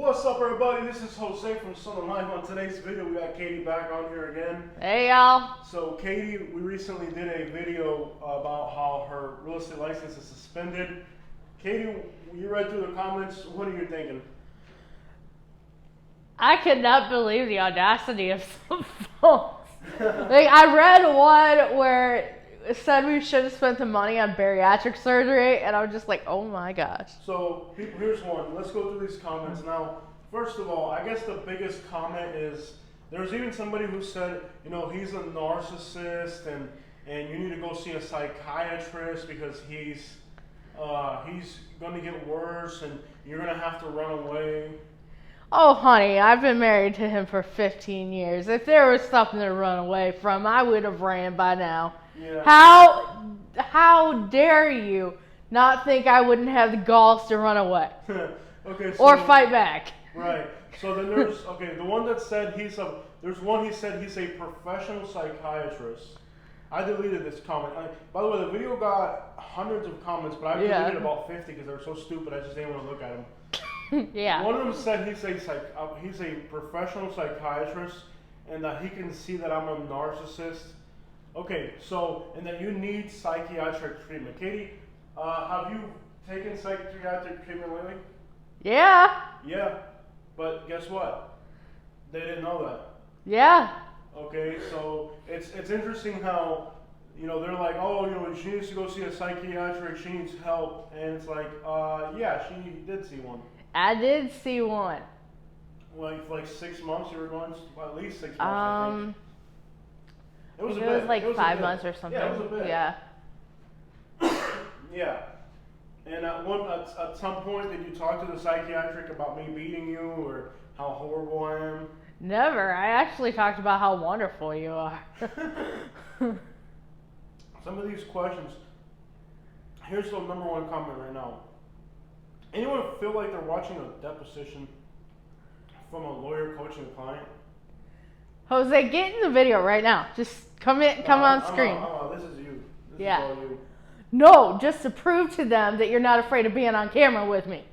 What's up, everybody? This is Jose from Son of Life. On today's video, we got Katie back on here again. Hey, y'all. So, Katie, we recently did a video about how her real estate license is suspended. Katie, you read through the comments. What are you thinking? I could not believe the audacity of some folks. Like, I read one where it said we should have spent the money on bariatric surgery, and I was just like, oh my gosh. So, people, here's one. Let's go through these comments. Now, first of all, I guess the biggest comment is, there's even somebody who said, you know, he's a narcissist, and you need to go see a psychiatrist because he's going to get worse, and you're going to have to run away. Oh, honey, I've been married to him for 15 years. If there was something to run away from, I would have ran by now. Yeah. How dare you not think I wouldn't have the galls to run away? Okay. So or fight back. Right. So then there's, the one that said there's one he said he's a professional psychiatrist. I deleted this comment. By the way, the video got hundreds of comments, but I deleted about 50 because they're so stupid. I just didn't want to look at them. Yeah. One of them said he's a professional psychiatrist and that he can see that I'm a narcissist. Okay, so, and that you need psychiatric treatment. Katie, have you taken psychiatric treatment lately? Yeah. Yeah, but guess what? They didn't know that. Yeah. Okay, so it's interesting how, you know, they're like, oh, you know, she needs to go see a psychiatric, she needs help, and it's like, yeah, she did see one. I did see one. Like, for like 6 months, you were going, well, at least 6 months, I think. It was a bit. It was like 5 months or something. Yeah, it was a bit. Yeah. Yeah. And at some point, did you talk to the psychiatric about me beating you or how horrible I am? Never. I actually talked about how wonderful you are. Some of these questions. Here's the number one comment right now. Anyone feel like they're watching a deposition from a lawyer coaching a client? Jose, get in the video right now. Just come on screen. This is you. This yeah. is all you. No, just to prove to them that you're not afraid of being on camera with me.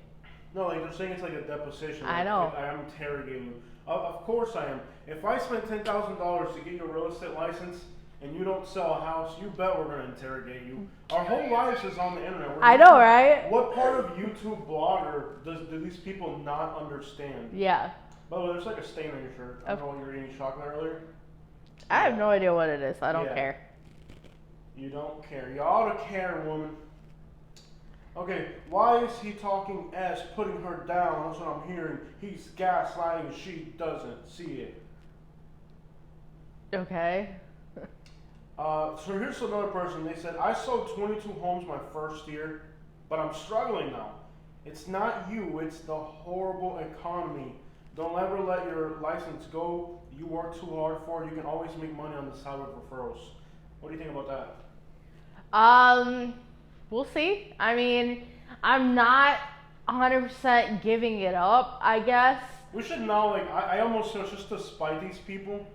No, like they're saying it's like a deposition. I know. Like I'm interrogating you. Of course I am. If I spent $10,000 to get your real estate license and you don't sell a house, you bet we're going to interrogate you. Our whole lives is on the internet. I know, right? What part of YouTube blogger do these people not understand? Yeah. By the way, there's like a stain on your shirt. I don't know when you were eating chocolate earlier. I have no idea what it is. I don't care. You don't care. You ought to care, woman. Okay, why is he talking S, putting her down? That's what I'm hearing. He's gaslighting. She doesn't see it. Okay. So here's another person. They said, I sold 22 homes my first year, but I'm struggling now. It's not you. It's the horrible economy. Don't ever let your license go. You work too hard for it. You can always make money on the side with referrals. What do you think about that? We'll see. I mean, I'm not 100% giving it up, I guess. We should now, like, I almost feel just to spite these people,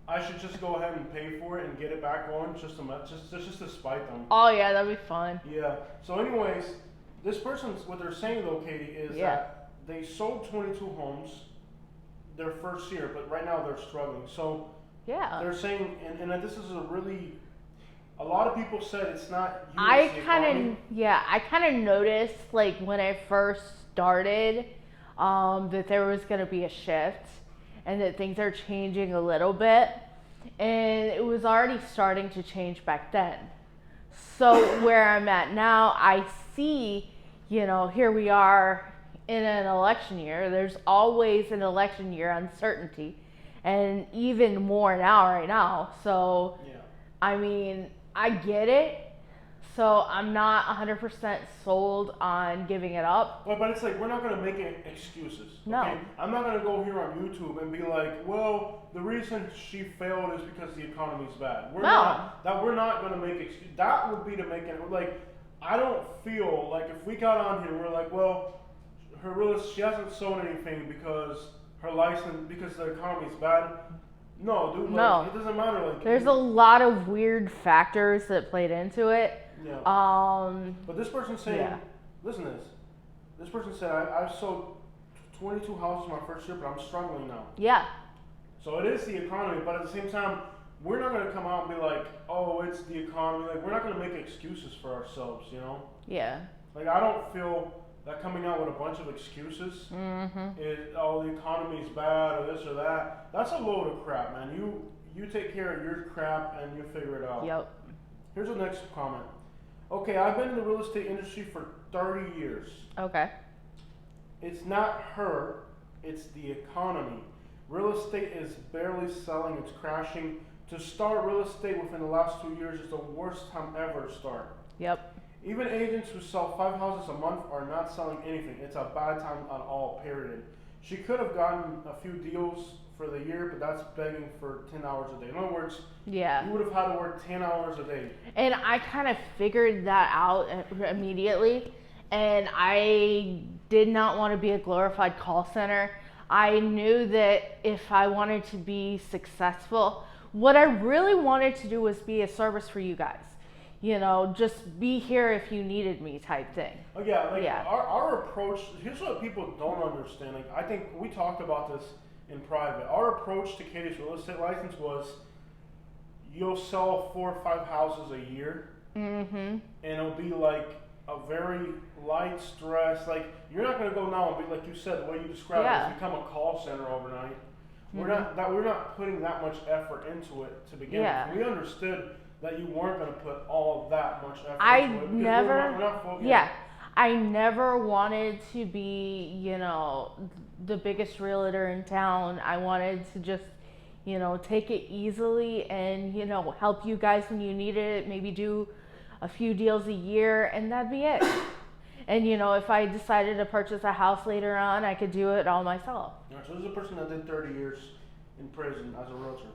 I should just go ahead and pay for it and get it back going just to spite them. Oh, yeah, that'd be fun. Yeah. So anyways, this person's, what they're saying though, Katie, is that they sold 22 homes their first year, but right now they're struggling. So they're saying, and this is a lot of people said it's not you. I kind of noticed, like, when I first started, that there was going to be a shift and that things are changing a little bit, and it was already starting to change back then. So where I'm at now, I see, you know, here we are in an election year. There's always an election year uncertainty, and even more now, right now. So, I mean, I get it. So I'm not 100% sold on giving it up. Well, but it's like, we're not going to make any excuses. No. Okay? I'm not going to go here on YouTube and be like, well, the reason she failed is because the economy's bad. We're not going to make excuses. That would be to make it, like, I don't feel like if we got on here, we're like, well, she hasn't sold anything because because the economy's bad. No, dude, like, it doesn't matter. Like, there's a lot of weird factors that played into it. Yeah. But this person's saying, listen to this. This person said, I've sold 22 houses my first year, but I'm struggling now. Yeah. So it is the economy, but at the same time, we're not going to come out and be like, oh, it's the economy. Like, we're not going to make excuses for ourselves, you know? Yeah. Like, I don't feel that coming out with a bunch of excuses is, oh, the economy's bad or this or that. That's a load of crap, man. You take care of your crap and you figure it out. Yep. Here's the next comment. Okay, I've been in the real estate industry for 30 years. Okay. It's not her, it's the economy. Real estate is barely selling, it's crashing. To start real estate within the last 2 years is the worst time ever to start. Yep. Even agents who sell 5 houses a month are not selling anything. It's a bad time on all, period. She could have gotten a few deals for the year, but that's begging for 10 hours a day. In other words, yeah, you would have had to work 10 hours a day. And I kind of figured that out immediately, and I did not want to be a glorified call center. I knew that if I wanted to be successful, what I really wanted to do was be a service for you guys. You know, just be here if you needed me type thing. Oh, yeah, like our approach, here's what people don't understand. Like, I think we talked about this in private. Our approach to Katie's real estate license was you'll sell 4 or 5 houses a year, and it'll be like a very light stress. Like, you're not going to go now and be, like you said, the way you described it, become a call center overnight. We're not putting that much effort into it to begin with. We understood that you weren't going to put all that much effort into it. I never wanted to be, you know, the biggest realtor in town. I wanted to just, you know, take it easily and, you know, help you guys when you needed it, maybe do a few deals a year, and that'd be it. And, you know, if I decided to purchase a house later on, I could do it all myself. All right, so this is a person that did 30 years in prison as a realtor.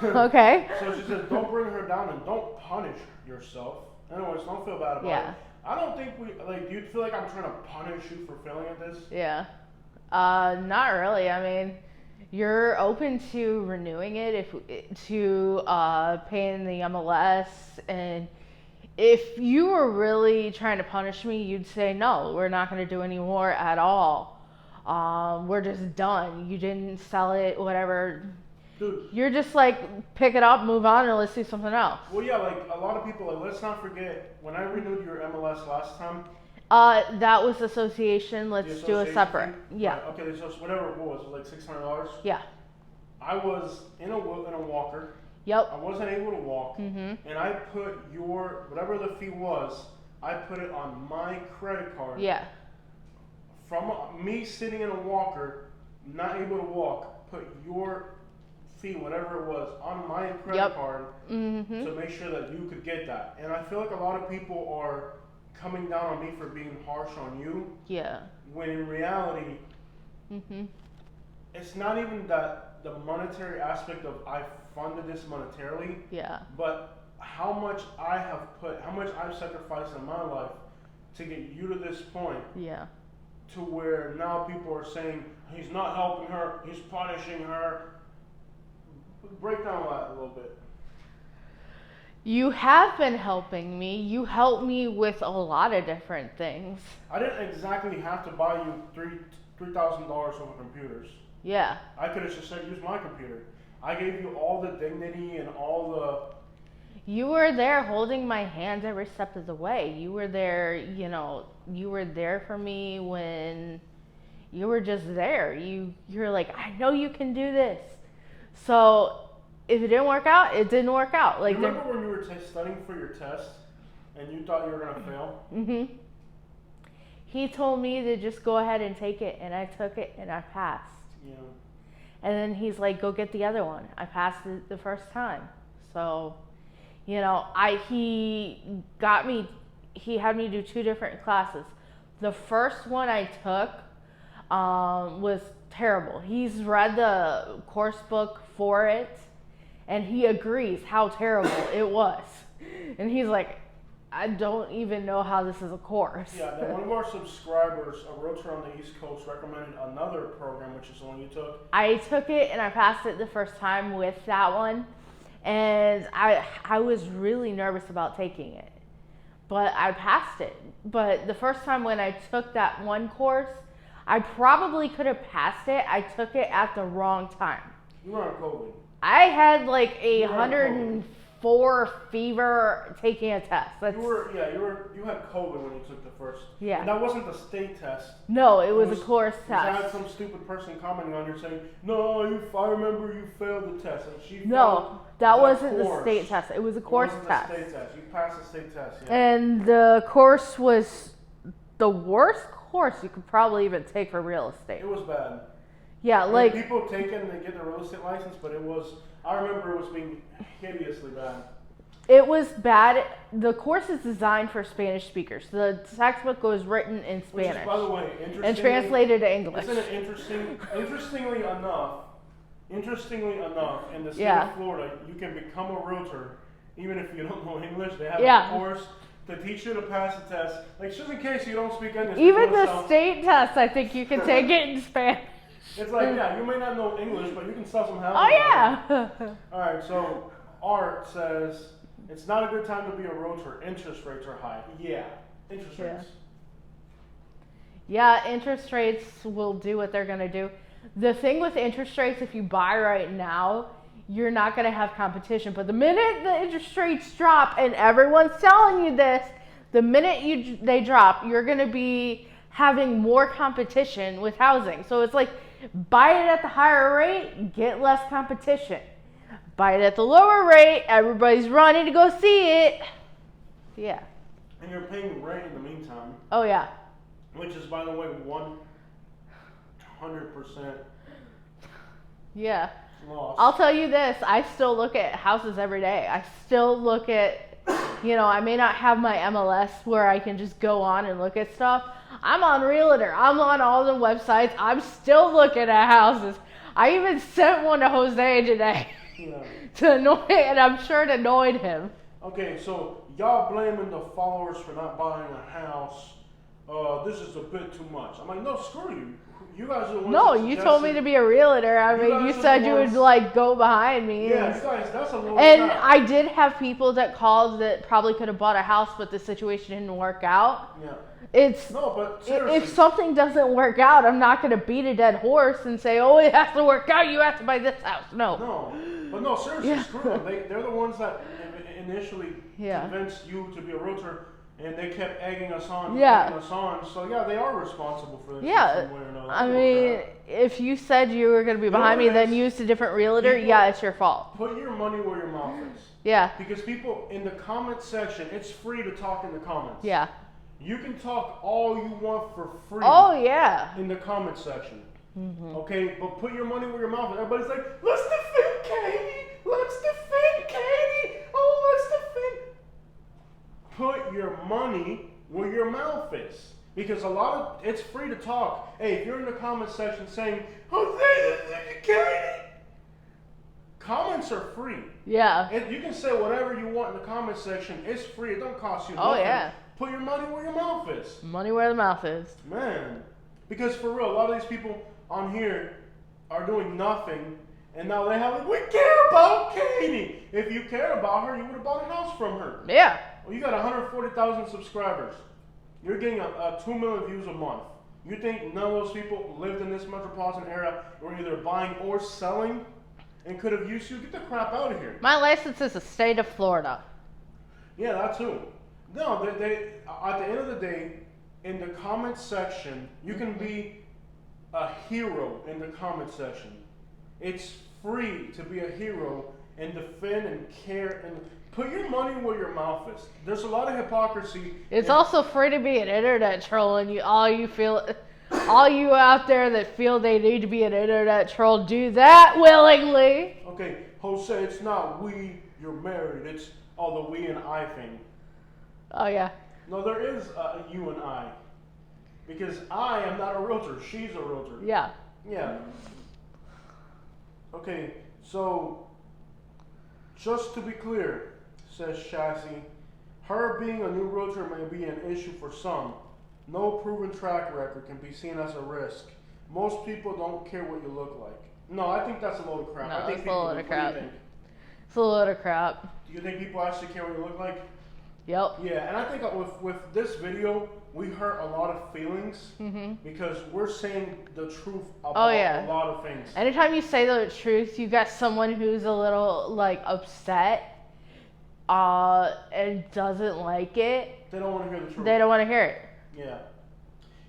Okay. So she says, don't bring her down and don't punish yourself. Anyways, don't feel bad about it. I don't think do you feel like I'm trying to punish you for failing at this? Yeah. Not really. I mean, you're open to renewing it, to paying the MLS, and if you were really trying to punish me, you'd say, no, we're not going to do any more at all. We're just done. You didn't sell it, whatever. Dude, you're just like, pick it up, move on, and let's do something else. Well, yeah, like a lot of people, like, let's not forget, when I renewed your MLS last time. That was association. Let's do a separate. Fee? Yeah. Right, okay, so whatever it was like $600? Yeah. I was in a walker. Yep. I wasn't able to walk. And I put whatever the fee was, I put it on my credit card. Yeah. From me sitting in a walker, not able to walk, put your fee, whatever it was, on my credit card to make sure that you could get that. And I feel like a lot of people are coming down on me for being harsh on you. Yeah. When in reality, it's not even that the monetary aspect of I funded this monetarily. Yeah. But how much I've sacrificed in my life to get you to this point. Yeah. To where now people are saying he's not helping her, he's punishing her. Break down that a little bit. You have been helping me. You helped me with a lot of different things. I didn't exactly have to buy you $3,000 worth of computers. Yeah. I could have just said use my computer. I gave you all the dignity and all the... You were there holding my hand every step of the way. You were there, you know, you were there for me when you were just there. You're like, I know you can do this. So if it didn't work out, it didn't work out. Like, remember when you were studying for your test and you thought you were going to fail? He told me to just go ahead and take it, and I took it and I passed. Yeah. And then he's like, go get the other one. I passed it the first time. So, you know, he had me do 2 different classes. The first one I took was terrible. He's read the course book for it, and he agrees how terrible it was. And he's like, I don't even know how this is a course. Yeah, then one of our subscribers, a realtor on the East Coast, recommended another program, which is the one you took. I took it and I passed it the first time with that one, and I was really nervous about taking it, but I passed it. But the first time when I took that one course, I probably could have passed it. I took it at the wrong time. You were on COVID. I had like a You were on COVID. 104 fever taking a test. You had COVID when you took the first. Yeah. And that wasn't the state test. No, it was a course You had test. some stupid person commenting on you saying, "No, I remember you failed the test." And she No, that wasn't the course. state test. It was a course It wasn't test. the state test. You passed the state test. Yeah. And the course was the worst course you could probably even take for real estate. It was bad. Yeah, like people take it and they get their real estate license, but it was. I remember it was being hideously bad. it was bad. The course is designed for Spanish speakers. The textbook was written in Which Spanish is, by the way, and translated to English. Isn't it interesting? Interestingly enough, in the state Yeah. of Florida, you can become a realtor even if you don't know English. They have Yeah. a course to teach you to pass the test. Like, just in case you don't speak English. Even people the sell- state test, I think you can take it in Spanish. It's like, yeah, you may not know English, but you can sell some houses. Oh yeah. All right, so Art says it's not a good time to be a realtor. Interest rates are high. Yeah, interest Yeah. rates. Yeah, interest rates will do what they're going to do. The thing with interest rates, if you buy right now, you're not going to have competition. But the minute the interest rates drop, and everyone's telling you this, the minute they drop, you're going to be having more competition with housing. So it's like, buy it at the higher rate, get less competition. Buy it at the lower rate, everybody's running to go see it. Yeah. And you're paying rent in the meantime, Oh, yeah. which is, by the way, 100% Yeah. loss. I'll tell you this, I still look at houses every day. I still look at, I may not have my MLS where I can just go on and look at stuff. I'm on Realtor. I'm on all the websites. I'm still looking at houses. I even sent one to Jose today Yeah. to annoy, and I'm sure it annoyed him. Okay, so y'all blaming the followers for not buying a house. This is a bit too much. I'm like, no, screw you. You guys are the ones. No, that you told me to be a realtor. I You mean, guys you are said the you would ones- go behind me. Yeah, you guys, that's a little. And crap. I did have people that called that probably could have bought a house, but the situation didn't work out. Yeah. It's No, but seriously. if something doesn't work out, I'm not going to beat a dead horse and say, "Oh, it has to work out. You have to buy this house." No. But no, seriously, Yeah. screw them. They're the ones that initially Yeah. convinced you to be a realtor, and they kept egging us on, Yeah. egging us on. So yeah, they are responsible for this Yeah. in some way or another. I mean, if you said you were going to be behind me, then used a different realtor, People- yeah, it's your fault. Put your money where your mouth is. Yeah. Because people in the comment section, it's free to talk in the comments. Yeah. You can talk all you want for free Oh, yeah. in the comment section. Mm-hmm. Okay, but put your money where your mouth is. Everybody's like, let's defend Katie! Let's defend Katie! Oh, let's defend. Put your money where your mouth is. Because it's free to talk. Hey, if you're in the comment section saying, oh, Katie! Comments are free. Yeah. You can say whatever you want in the comment section. It's free. It don't cost you Oh, nothing. yeah. Put your money where your mouth is. Money where the mouth is. Man. Because for real, a lot of these people on here are doing nothing, and now they have, we care about Katie. If you cared about her, you would have bought a house from her. Yeah. Well, you got 140,000 subscribers. You're getting a 2 million views a month. You think none of those people lived in this metropolitan area, were either buying or selling, and could have used you? Get the crap out of here. My license is the state of Florida. Yeah, that too. No, they at the end of the day, in the comment section, you can be a hero in the comment section. It's free to be a hero and defend and care and put your money where your mouth is. There's a lot of hypocrisy. It's also free to be an internet troll, and all you out there that feel they need to be an internet troll, do that willingly. Okay, Jose, it's not we, you're married. It's all the we and I thing. Oh yeah. No, there is a you and I. Because I am not a realtor. She's a realtor. Yeah. Yeah. Okay, so just to be clear, says Chassis, her being a new realtor may be an issue for some. No proven track record can be seen as a risk. Most people don't care what you look like. No, I think that's a load of crap. No, I think it's a load of what do crap. you think? It's a load of crap. Do you think people actually care what you look like? Yep. Yeah, and I think with this video, we hurt a lot of feelings because we're saying the truth about a lot of things. Anytime you say the truth, you got someone who's a little like upset and doesn't like it. They don't want to hear the truth. They don't want to hear it. Yeah.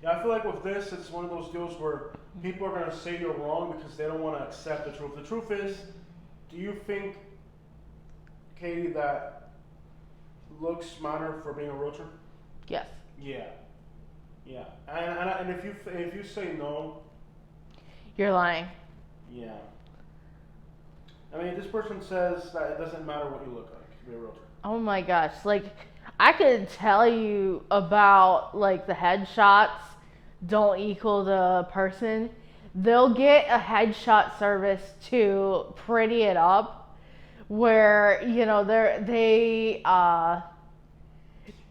Yeah, I feel like with this, it's one of those deals where people are going to say you're wrong because they don't want to accept the truth. The truth is, do you think, Katie, that looks matter for being a realtor? Yes. Yeah. Yeah. And if you say no, you're lying. Yeah. I mean, this person says that it doesn't matter what you look like to be a realtor. Oh my gosh. Like, I could tell you about, like, the headshots don't equal the person. They'll get a headshot service to pretty it up where, you know, they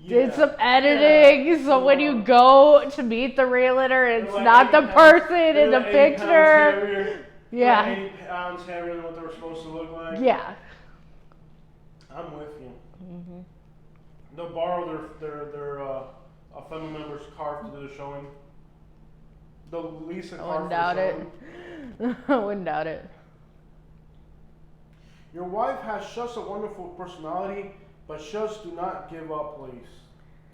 did some editing, so when you go to meet the realtor, it's like not the person in the picture. Yeah. 80 pounds heavier than what they were supposed to look like. Yeah. I'm with you. Mm-hmm. They'll borrow their a family member's car to do the showing. They'll lease a car for the showing. I wouldn't doubt it. Your wife has such a wonderful personality, but just do not give up, please.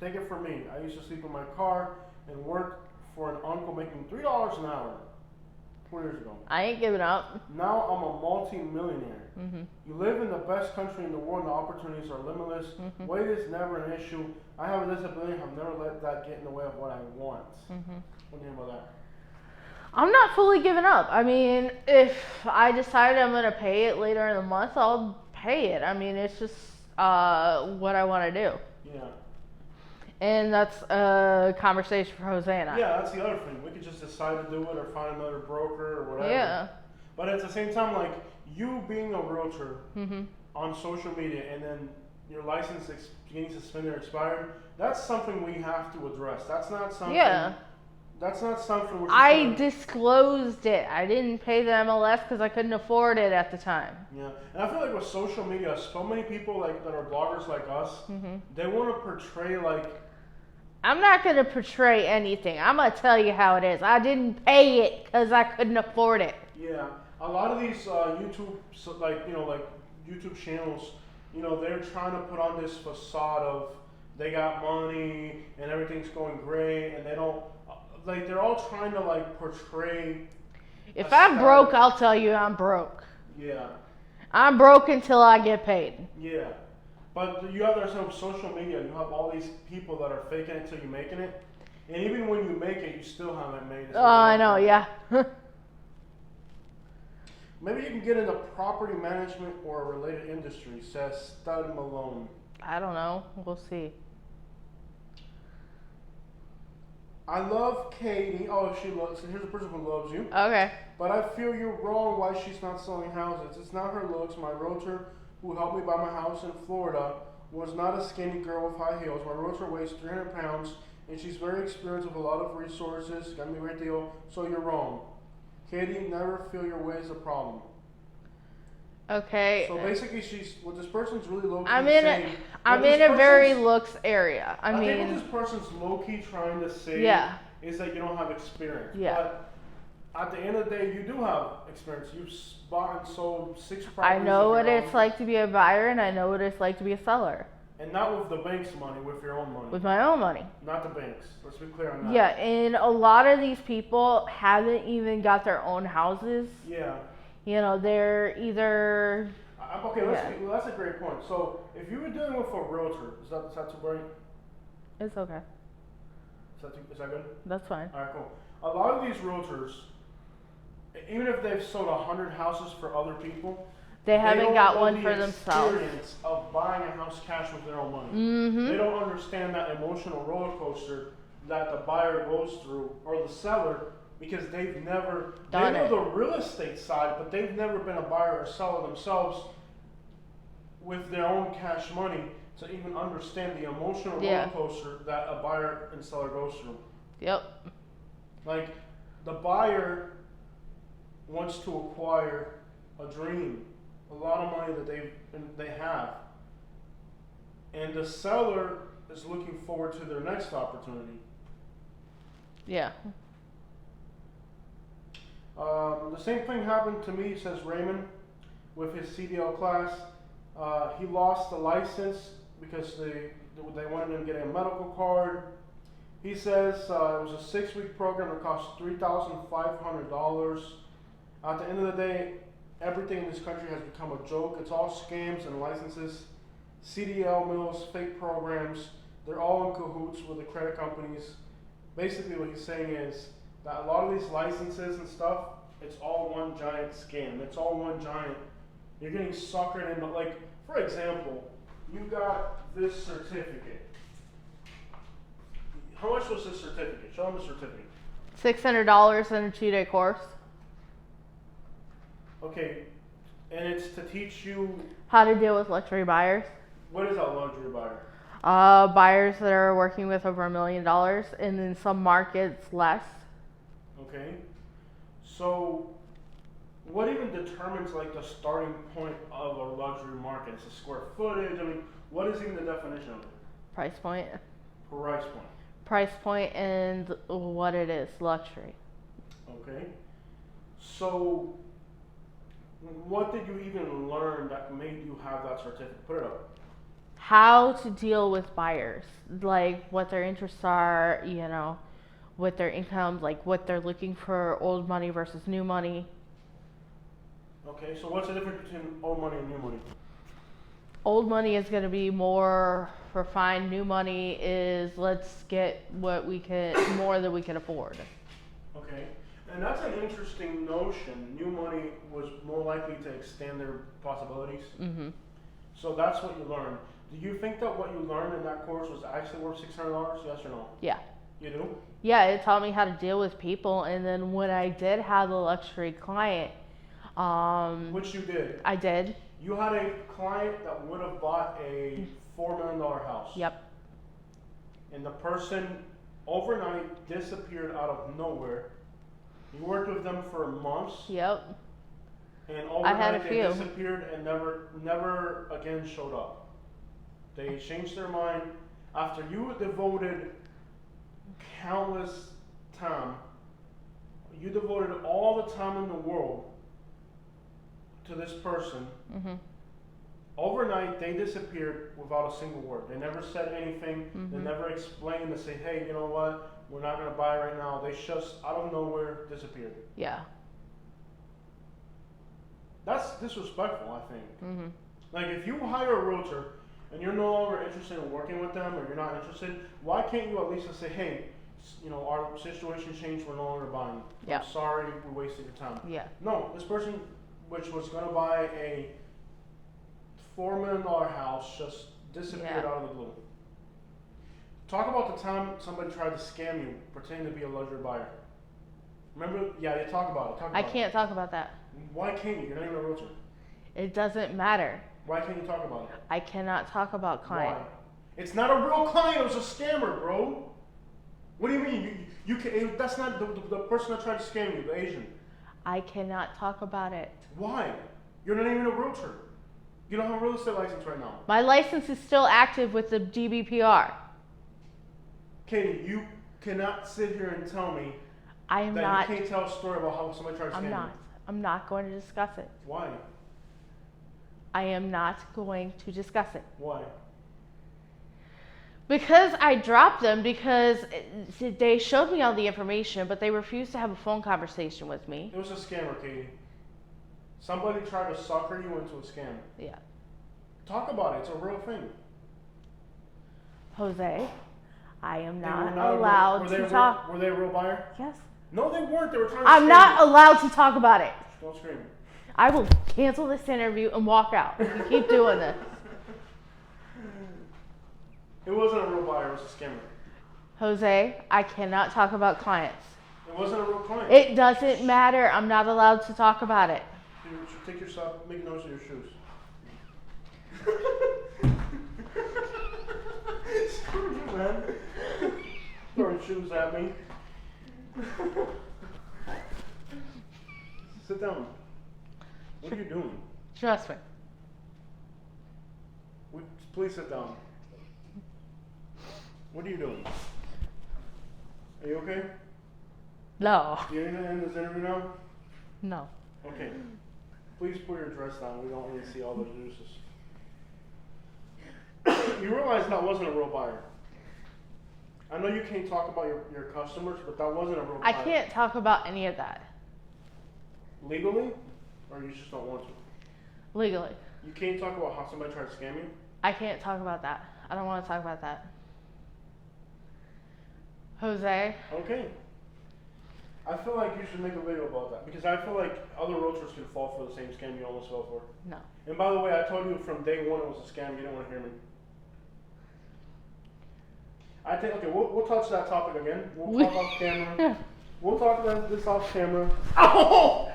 Take it from me. I used to sleep in my car and work for an uncle making $3 an hour 4 years ago. I ain't giving up. Now I'm a multi-millionaire. Mm-hmm. You live in the best country in the world and the opportunities are limitless. Mm-hmm. Weight is never an issue. I have a disability. I've never let that get in the way of what I want. Mm-hmm. What do you think about that? I'm not fully giving up. I mean, if I decide I'm going to pay it later in the month, I'll pay it. I mean, it's just what I want to do. Yeah. And that's a conversation for Jose and I. Yeah, that's the other thing. We could just decide to do it or find another broker or whatever. Yeah. But at the same time, like, you being a realtor on social media and then your license getting suspended or expired, that's something we have to address. That's not something... Yeah. That's not something we're I disclosed it. I didn't pay the MLS because I couldn't afford it at the time. Yeah, and I feel like with social media, so many people like that are bloggers like us, they want to portray like... I'm not going to portray anything. I'm going to tell you how it is. I didn't pay it because I couldn't afford it. Yeah, a lot of these YouTube, like YouTube channels, they're trying to put on this facade of they got money and everything's going great, and they don't... Like, they're all trying to, like, portray... If I'm broke, I'll tell you I'm broke. Yeah. I'm broke until I get paid. Yeah. But you have some social media, you have all these people that are faking it till you're making it. And even when you make it, you still haven't made it. Oh, I know, yeah. Maybe you can get into property management or a related industry, says Stud Malone. I don't know. We'll see. I love Katie. Oh, she loves. Here's a person who loves you. Okay. But I feel you're wrong why she's not selling houses. It's not her looks. My realtor who helped me buy my house in Florida was not a skinny girl with high heels. My realtor weighs 300 pounds, and she's very experienced with a lot of resources. Got me a great deal. So you're wrong. Katie, never feel your way is a problem. Okay. So basically, what this person's really low-key I'm saying... in a very looks area. I mean... I think what this person's low-key trying to say is that you don't have experience. Yeah. But at the end of the day, you do have experience. You've bought and sold 6 properties. I know what it's like to be a buyer, and I know what it's like to be a seller. And not with the bank's money, with your own money. With my own money. Not the bank's. Let's be clear on that. Yeah, and a lot of these people haven't even got their own houses. Yeah. They're either... Okay, that's a great point. So, if you were dealing with a realtor, is that too bright? It's okay. Is that good? That's fine. All right, cool. A lot of these realtors, even if they've sold 100 houses for other people, they haven't got one for themselves. Experience of buying a house cash with their own money. Mm-hmm. They don't understand that emotional roller coaster that the buyer goes through or the seller, because they've never done it. They know the real estate side, but they've never been a buyer or seller themselves with their own cash money to even understand the emotional roller coaster that a buyer and seller goes through. Yep. Like, the buyer wants to acquire a dream, a lot of money that they have, and the seller is looking forward to their next opportunity. Yeah. The same thing happened to me, says Raymond, with his CDL class. He lost the license because they wanted him to get a medical card. He says it was a 6-week program that cost $3,500. At the end of the day, everything in this country has become a joke. It's all scams and licenses, CDL mills, fake programs. They're all in cahoots with the credit companies. Basically, what he's saying is that a lot of these licenses and stuff, it's all one giant scam. It's all one giant. You're getting suckered in. But like, for example, you got this certificate. How much was this certificate? Show them the certificate. $600 in a 2-day course. Okay, and it's to teach you how to deal with luxury buyers. What is a luxury buyer? Buyers that are working with over $1 million, and in some markets less. Okay, so what even determines like the starting point of a luxury market? It's a square footage. I mean, what is even the definition of it? Price point. Price point. Price point and what it is, luxury. Okay, so what did you even learn that made you have that certificate? Put it up. How to deal with buyers, like what their interests are, what their income, like what they're looking for, old money versus new money. Okay, so what's the difference between old money and new money? Old money is going to be more refined. New money is let's get what we can, more than we can afford. Okay, and that's an interesting notion. New money was more likely to extend their possibilities. Mm-hmm. So that's what you learned. Do you think that what you learned in that course was actually worth $600? Yes or no? Yeah. You do? Yeah, it taught me how to deal with people, and then when I did have a luxury client, which you did. I did. You had a client that would have bought a $4 million house. Yep. And the person overnight disappeared out of nowhere. You worked with them for months. Yep. And overnight they disappeared and never again showed up. They changed their mind after you devoted countless time. You devoted all the time in the world to this person. Mm-hmm. Overnight, they disappeared without a single word. They never said anything. Mm-hmm. They never explained to say, hey, you know what? We're not going to buy right now. They just, out of nowhere, disappeared. Yeah. That's disrespectful, I think. Mm-hmm. Like, if you hire a realtor and you're no longer interested in working with them or you're not interested, why can't you at least just say, hey, our situation changed, we're no longer buying. Yeah. I'm sorry, we wasted your time. Yeah. No, this person, which was going to buy a $4 million house, just disappeared out of the blue. Talk about the time somebody tried to scam you, pretending to be a luxury buyer. Remember? Yeah, you talk about it. I can't talk about that. Why can't you? You're not even a realtor. It doesn't matter. Why can't you talk about it? I cannot talk about client. Why? It's not a real client. It was a scammer, bro. What do you mean? You can. That's not the person that tried to scam you, the Asian. I cannot talk about it. Why? You're not even a realtor. You don't have a real estate license right now. My license is still active with the DBPR. Katie, you cannot sit here and tell me you can't tell a story about how somebody tried to scam you. I'm not going to discuss it. Why? I am not going to discuss it. Why? Because I dropped them because they showed me all the information, but they refused to have a phone conversation with me. It was a scammer, Katie. Somebody tried to sucker you into a scam. Yeah. Talk about it. It's a real thing. Jose, I am not allowed to talk. Were they a real buyer? Yes. No, they weren't. They were trying to I'm not allowed to talk about it. Don't scream. I will cancel this interview and walk out if you keep doing this. It wasn't a real buyer. It was a scammer. Jose, I cannot talk about clients. It wasn't a real client. It doesn't matter. I'm not allowed to talk about it. You should take your sock, make noise of your shoes. Screw you, man. Throwing shoes at me. Sit down. What are you doing? Trust me. Please sit down. What are you doing? Are you okay? No. Do you need to end this interview now? No. Okay. Please put your dress down. We don't want to see all those juices. You realize that wasn't a real buyer. I know you can't talk about your customers, but that wasn't a real buyer. I can't talk about any of that. Legally? Or you just don't want to? Legally. You can't talk about how somebody tried to scam you? I can't talk about that. I don't want to talk about that. Jose? Okay. I feel like you should make a video about that because I feel like other realtors can fall for the same scam you almost fell for. No. And by the way, I told you from day one it was a scam. You didn't want to hear me. I think, okay, we'll touch that topic again. We'll talk off camera. We'll talk about this off camera. Oh!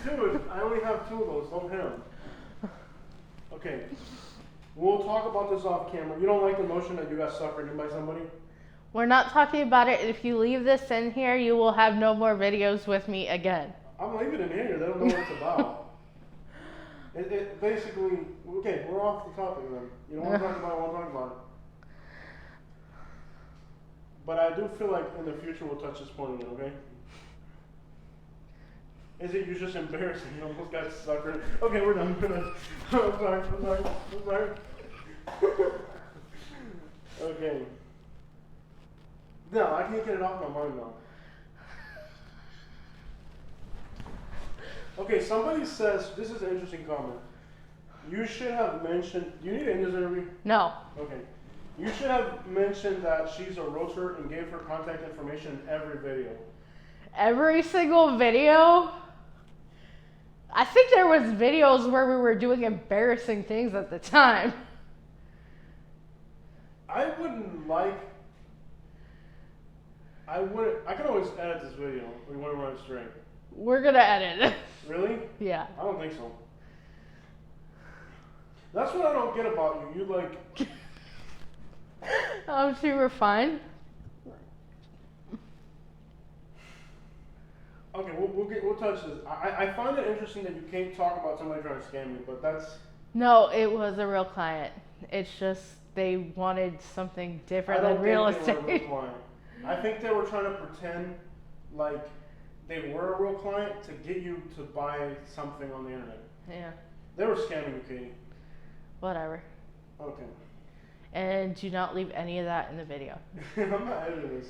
Dude, I only have 2 of those. Don't hit him. Okay. We'll talk about this off camera. You don't like the notion that you got suckered in by somebody? We're not talking about it. If you leave this in here, you will have no more videos with me again. I'm leaving it in here. They don't know what it's about. It basically, okay, we're off the topic then. You don't want to talk about it, I want to talk about it. But I do feel like in the future we'll touch this point again, okay? Is it you're just embarrassing? You almost got suckered. Okay, we're done. I'm sorry. Okay. No, I can't get it off my mind now. Okay, somebody says, this is an interesting comment. You should have mentioned, do you need to end this interview? No. Okay. You should have mentioned that she's a realtor and gave her contact information in every video. Every single video? I think there was videos where we were doing embarrassing things at the time. I can always edit this video. We want to run it straight. We're gonna edit it. Really? Yeah. I don't think so. That's what I don't get about you. You like... I'm sure we're fine. Okay, we'll touch this. I find it interesting that you can't talk about somebody trying to scam you, but that's... No, it was a real client. It's just they wanted something different than real estate. I think they were trying to pretend like they were a real client to get you to buy something on the internet. Yeah. They were scamming you, Katie. Whatever. Okay. And do not leave any of that in the video. I'm not editing this.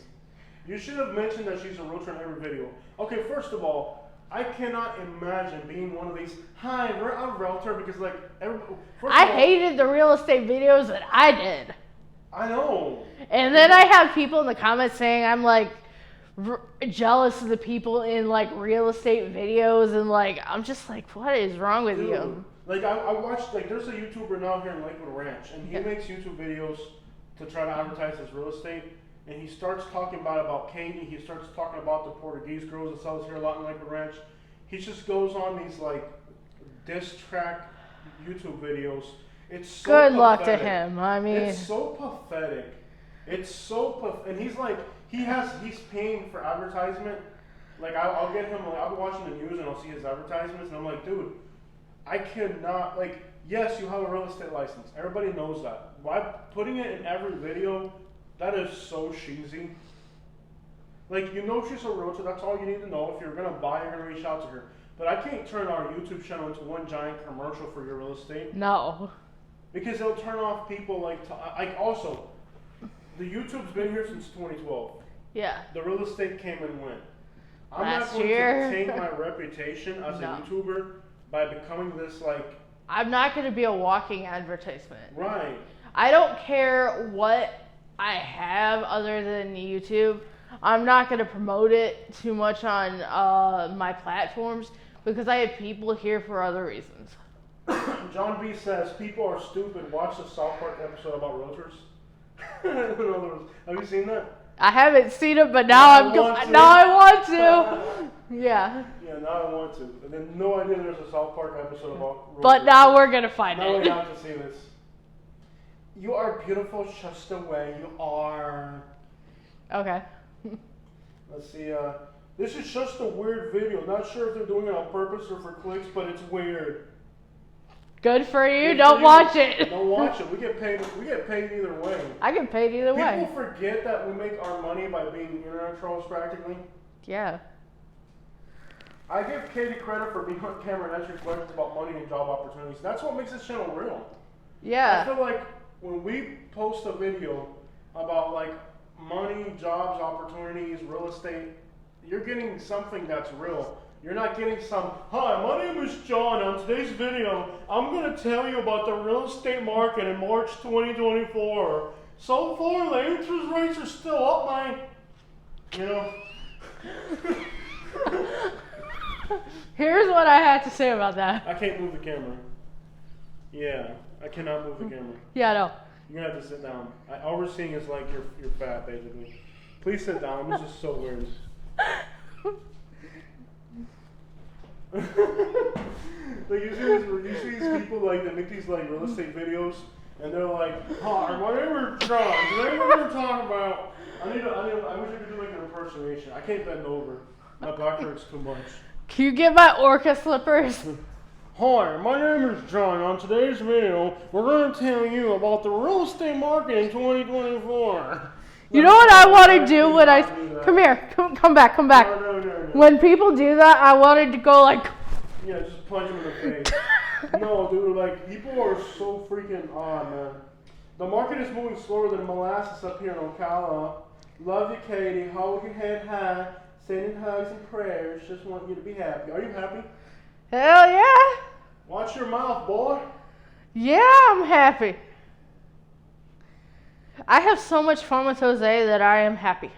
You should have mentioned that she's a realtor in every video. Okay, first of all, I cannot imagine being one of these, hi, we're a realtor, because like, I hated the real estate videos that I did. I know. And then I have people in the comments saying I'm like jealous of the people in like real estate videos, and like, I'm just like, what is wrong with you? Like, I watched, like, there's a YouTuber now here in Lakewood Ranch, and he makes YouTube videos to try to advertise his real estate. And he starts talking about Katie. He starts talking about the Portuguese girls that sells here a lot in Lakewood Ranch. He just goes on these like diss track YouTube videos. It's so good pathetic. luck to him. I mean, it's so pathetic. It's so and he's like he's paying for advertisement. Like I'll get him. Like, I'll be watching the news and I'll see his advertisements and I'm like, dude, I cannot like. Yes, you have a real estate license. Everybody knows that. Why putting it in every video? That is so cheesy. Like, you know she's a realtor, that's all you need to know. If you're going to buy, you're going to reach out to her. But I can't turn our YouTube channel into one giant commercial for your real estate. No. Because it'll turn off people like also, the YouTube's been here since 2012. Yeah. The real estate came and went. I'm Last not going year. to take my reputation as a YouTuber by becoming this like... I'm not going to be a walking advertisement. Right. I don't care what I have other than YouTube. I'm not going to promote it too much on my platforms because I have people here for other reasons. John B says, people are stupid. Watch the South Park episode about realtors. Have you seen that? I haven't seen it, but now I want to. Yeah. Yeah, now I want to. And then no idea there's a South Park episode about realtors. But now we're going to find it. Now we have to see this. You are beautiful just the way you are. Okay. Let's see. This is just a weird video. Not sure if they're doing it on purpose or for clicks, but it's weird. Good for you. Good Don't for watch you. it. Don't watch it. We get paid either way. I get paid either way. People forget that we make our money by being internet trolls practically. Yeah. I give Katie credit for being on camera and answering questions about money and job opportunities. That's what makes this channel real. Yeah. I feel like when we post a video about like money, jobs, opportunities, real estate, you're getting something that's real. You're not getting some, hi, my name is John. On today's video, I'm going to tell you about the real estate market in March 2024. So far, the interest rates are still up, man. You know? Here's what I had to say about that. I can't move the camera. Yeah, I cannot move the camera. Yeah, I know. You're going to have to sit down. All we're seeing is like you're fat, basically. Please sit down. This is so weird. Like you see these people like that make these like real estate videos, and they're like, "Hi, my name is John. Today we're gonna talk about." I wish I could do like an impersonation. I can't bend over. My back hurts too much. Can you get my orca slippers? Hi, my name is John. On today's video, we're gonna tell you about the real estate market in 2024. You know what I want to do when I come here, come back. No. When people do that, I wanted to go like. Yeah, just punch him in the face. No, dude, like, people are so freaking odd, man. The market is moving slower than molasses up here in Ocala. Love you, Katie. Hold your head high. Sending hugs and prayers. Just want you to be happy. Are you happy? Hell yeah. Watch your mouth, boy. Yeah, I'm happy. I have so much fun with Jose that I am happy.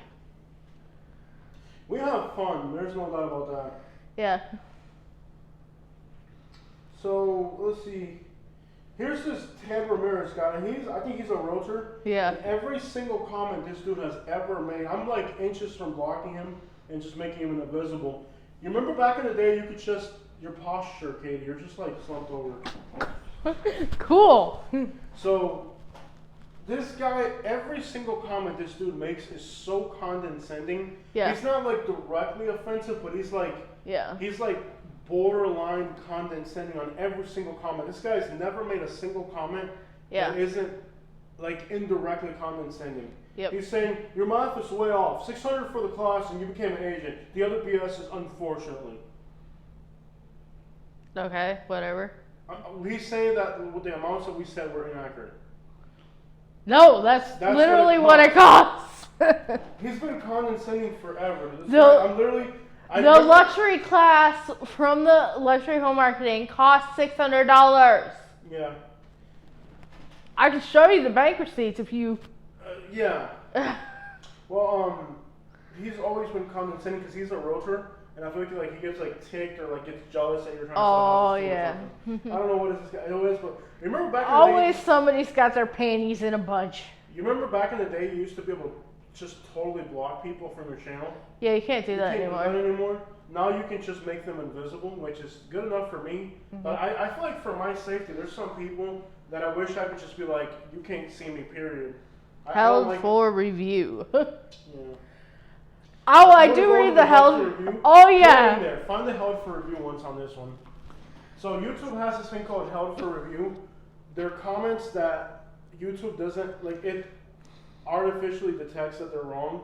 We have fun. There's no doubt about that. Yeah. So, let's see. Here's this Ted Ramirez guy. I think he's a realtor. Yeah. And every single comment this dude has ever made, I'm like inches from blocking him and just making him invisible. You remember back in the day, you could just, your posture, Katie, you're just like slumped over. Cool. So, this guy, every single comment this dude makes is so condescending. Yeah. He's not like directly offensive, but he's like borderline condescending on every single comment. This guy's never made a single comment that isn't like indirectly condescending. Yep. He's saying, your math is way off. 600 for the class and you became an agent. The other BS is unfortunately. Okay, whatever. He's saying that with the amounts that we said were inaccurate. No, that's literally what it costs. He's been condescending forever. The luxury class from the luxury home marketing costs $600. Yeah. I can show you the bank receipts if you. Yeah. Well, he's always been condescending because he's a realtor, and I feel like he gets like ticked or like gets jealous that you're trying to sell houses or something. I don't know what this guy is, but remember back in the day. Always somebody's got their panties in a bunch. You remember back in the day, you used to be able to just totally block people from your channel. Yeah, you can't do that anymore. You can't do that anymore. Now you can just make them invisible, which is good enough for me. Mm-hmm. But I feel like for my safety, there's some people that I wish I could just be like, you can't see me, period. Held for review. Yeah. Oh, I do read the held. Oh yeah. There. Find the held for review once on this one. So YouTube has this thing called held for review. They're comments that YouTube doesn't like. It artificially detects that they're wrong,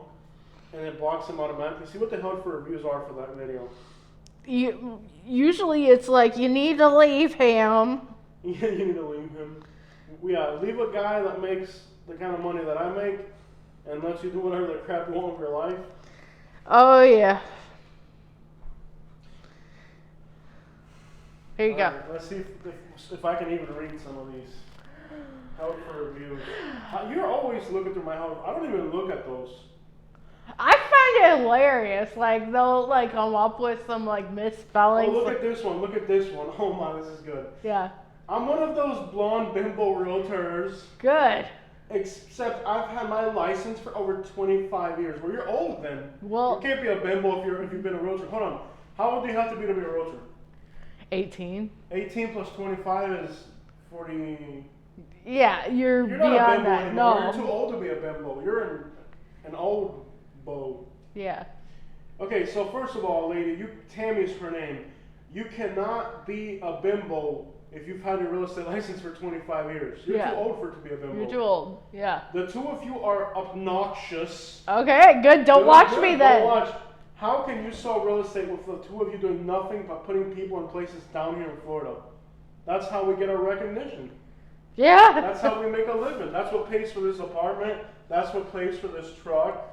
and it blocks them automatically. See what the held for reviews are for that video. Usually it's like you need to leave him. Yeah, you need to leave him. Yeah, leave a guy that makes the kind of money that I make and lets you do whatever the crap you want with your life. Oh yeah. Here you go. Right, let's see if I can even read some of these. Held for review. You're always looking through my held. I don't even look at those. I find it hilarious. Like they'll like come up with some like misspellings. Oh, look at this one. Look at this one. Oh my, this is good. Yeah. I'm one of those blonde bimbo realtors. Good. Except I've had my license for over 25 years. Well, you're old then. Well, you can't be a bimbo if you've been a realtor. Hold on. How old do you have to be a realtor? 18. 18 plus 25 is 40. Yeah, you're not beyond a bimbo that. anymore. No. You're too old to be a bimbo. You're an old beau. Yeah. Okay, so first of all, lady, Tammy's her name. You cannot be a bimbo if you've had your real estate license for 25 years. You're too old for it to be a bimbo. You're too old. Yeah. The two of you are obnoxious. Okay, good. Don't watch me then. Don't watch. How can you sell real estate with the two of you doing nothing but putting people in places down here in Florida? That's how we get our recognition. Yeah. That's how we make a living. That's what pays for this apartment. That's what pays for this truck.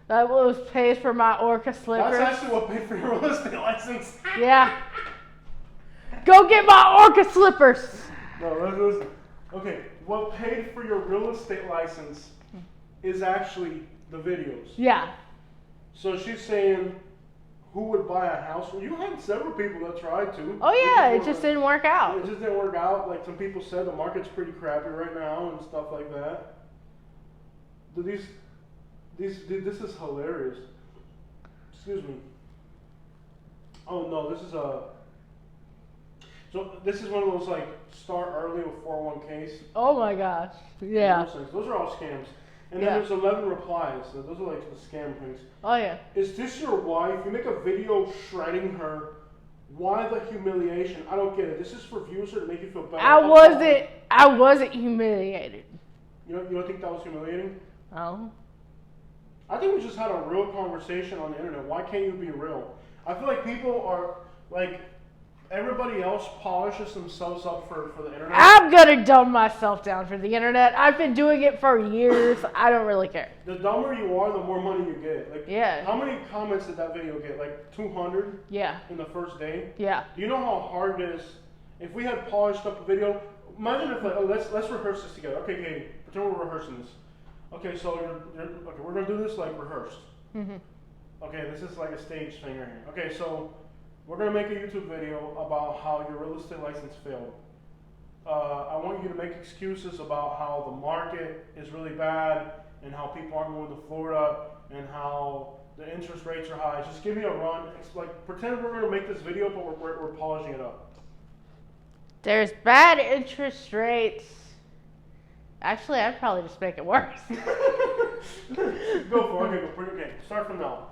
That was pays for my Orca slippers. That's actually what paid for your real estate license. Yeah. Go get my Orca slippers. No, listen. Okay, what paid for your real estate license is actually the videos. Yeah. So she's saying, who would buy a house? Well, you had several people that tried to. Oh yeah, it just didn't work out. It just didn't work out. Like some people said, the market's pretty crappy right now and stuff like that. This is hilarious. Excuse me. Oh no, this is a. So this is one of those like start early with 401ks. Oh my gosh. Yeah. Those are all scams. And then there's 11 replies. So those are like the scam things. Oh yeah. Is this your wife? You make a video shredding her. Why the humiliation? I don't get it. This is for views or to make you feel better. I wasn't humiliated. You don't think that was humiliating? Oh. I think we just had a real conversation on the internet. Why can't you be real? I feel like people are like everybody else polishes themselves up for the internet. I'm gonna dumb myself down for the internet. I've been doing it for years. I don't really care. The dumber you are, the more money you get. Like, yeah. How many comments did that video get? Like 200? Yeah. In the first day? Yeah. Do you know how hard it is? If we had polished up a video, imagine if like, oh, let's rehearse this together. Okay, Katie, pretend we're rehearsing this. Okay, so okay, we're gonna do this like rehearsed. Mm-hmm. Okay, this is like a stage thing right here. Okay, so we're gonna make a YouTube video about how your real estate license failed. I want you to make excuses about how the market is really bad and how people aren't moving to Florida and how the interest rates are high. Just give me a run. It's like pretend we're gonna make this video, but we're polishing it up. There's bad interest rates. Actually, I'd probably just make it worse. Go for it. Okay, start from now.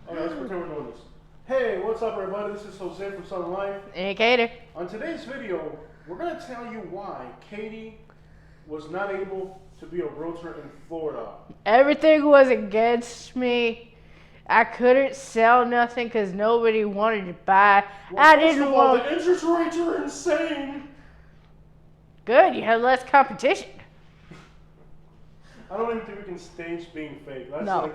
Okay, let's pretend we're doing this. Hey, what's up, everybody? This is Jose from Southern Life. Hey, Katie. On today's video, we're going to tell you why Katie was not able to be a realtor in Florida. Everything was against me. I couldn't sell nothing because nobody wanted to buy. Well, I didn't want. The interest rates are insane. Good, you have less competition. I don't even think we can stage being fake. That's no.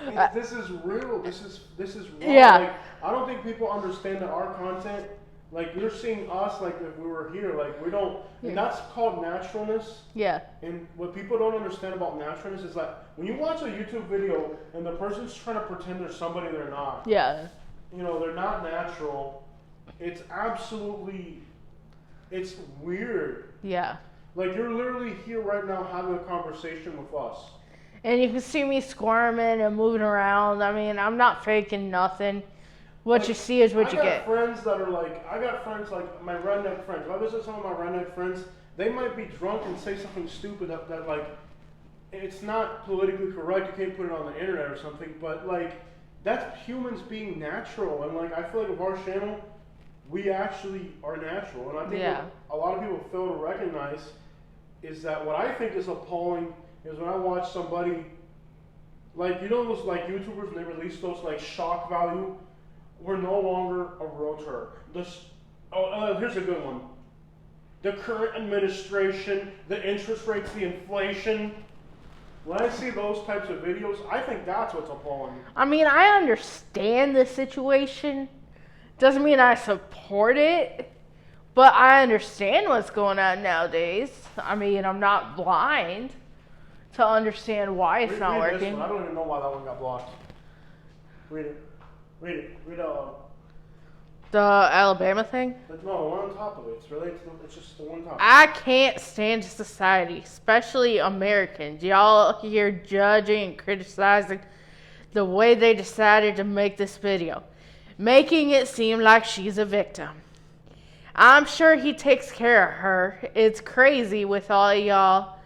Like, this is real. This is real. Yeah. Like, I don't think people understand that our content, like you're seeing us like if we were here, like we don't, and that's called naturalness. Yeah. And what people don't understand about naturalness is like when you watch a YouTube video and the person's trying to pretend they're somebody they're not. Yeah. You know, they're not natural. It's absolutely, it's weird. Yeah. Like you're literally here right now having a conversation with us. And you can see me squirming and moving around. I mean, I'm not faking nothing. What you see is what you get. I got friends like my redneck friends. If I visit some of my redneck friends, they might be drunk and say something stupid that like, it's not politically correct. You can't put it on the internet or something. But like, that's humans being natural. And like, I feel like with our channel, we actually are natural. And I think what a lot of people fail to recognize is that what I think is appalling is when I watch somebody, like, you know those like YouTubers when they release those like shock value, we're no longer a realtor. Here's a good one. The current administration, the interest rates, the inflation. When I see those types of videos, I think that's what's appalling. I mean, I understand the situation. Doesn't mean I support it, but I understand what's going on nowadays. I mean, I'm not blind to understand why it's not working. I don't even know why that one got blocked. Read it. Read out loud. The Alabama thing? No, the one on top of it. It's related to it's just the one top. I can't stand society, especially Americans. Y'all here judging and criticizing the way they decided to make this video, making it seem like she's a victim. I'm sure he takes care of her. It's crazy with all y'all.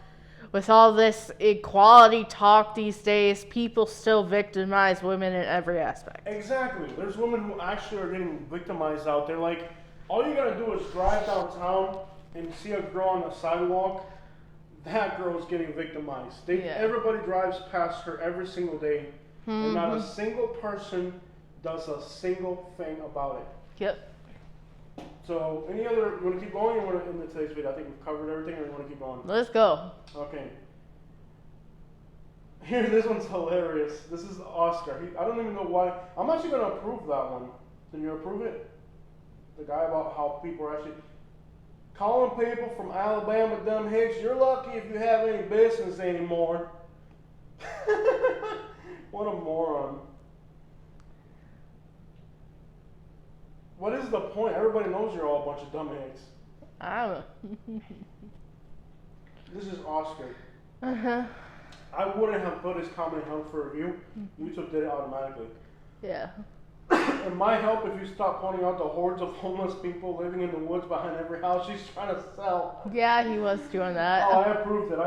With all this equality talk these days, people still victimize women in every aspect. Exactly. There's women who actually are getting victimized out there. Like, All you gotta do is drive downtown and see a girl on the sidewalk. That girl's getting victimized. Everybody drives past her every single day, and not a single person does a single thing about it. Yep. So, any other? You want to keep going, or want to end today's video? I think we've covered everything, or you want to keep going? Let's go. Okay. Here, this one's hilarious. This is Oscar. I don't even know why. I'm actually gonna approve that one. Can you approve it? The guy about how people are actually calling people from Alabama dumb hicks. You're lucky if you have any business anymore. What a moron. What is the point? Everybody knows you're all a bunch of dumb hicks. I don't know. This is Oscar. Uh-huh. I wouldn't have put his comment held for review. YouTube did it automatically. Yeah. It might help if you stop pointing out the hordes of homeless people living in the woods behind every house she's trying to sell. Yeah, he was doing that. Oh, I approved it.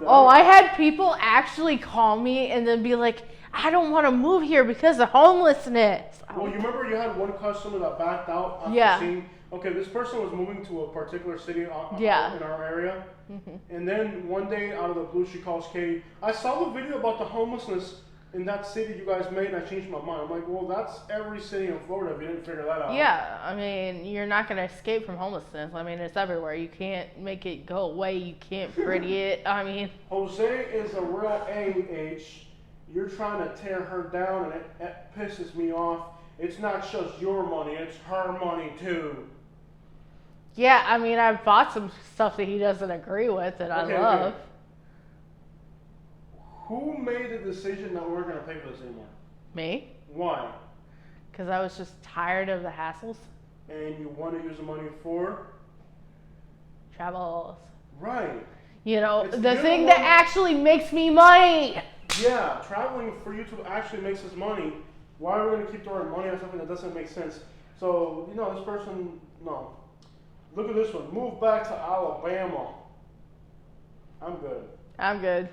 Oh, I had people actually call me and then be like, I don't want to move here because of homelessness. Well, you remember you had one customer that backed out after seeing, okay, this person was moving to a particular city in our area. And then one day out of the blue, she calls Katie, I saw the video about the homelessness in that city you guys made, and I changed my mind. I'm like, well, that's every city in Florida if you didn't figure that out. Yeah, I mean, you're not going to escape from homelessness. I mean, it's everywhere. You can't make it go away. You can't pretty it. I mean. Jose is a real AH. You're trying to tear her down, and it pisses me off. It's not just your money, it's her money too. Yeah, I mean, I've bought some stuff that he doesn't agree with that I love. Okay. Who made the decision that we're going to pay for this anymore? Me. Why? Because I was just tired of the hassles. And you want to use the money for? Travels. Right. You know, the thing that actually makes me money. Yeah, traveling for you to actually makes us money. Why are we going to keep throwing money on something that doesn't make sense? So, you know, this person, no. Look at this one. Move back to Alabama. I'm good. I'm good.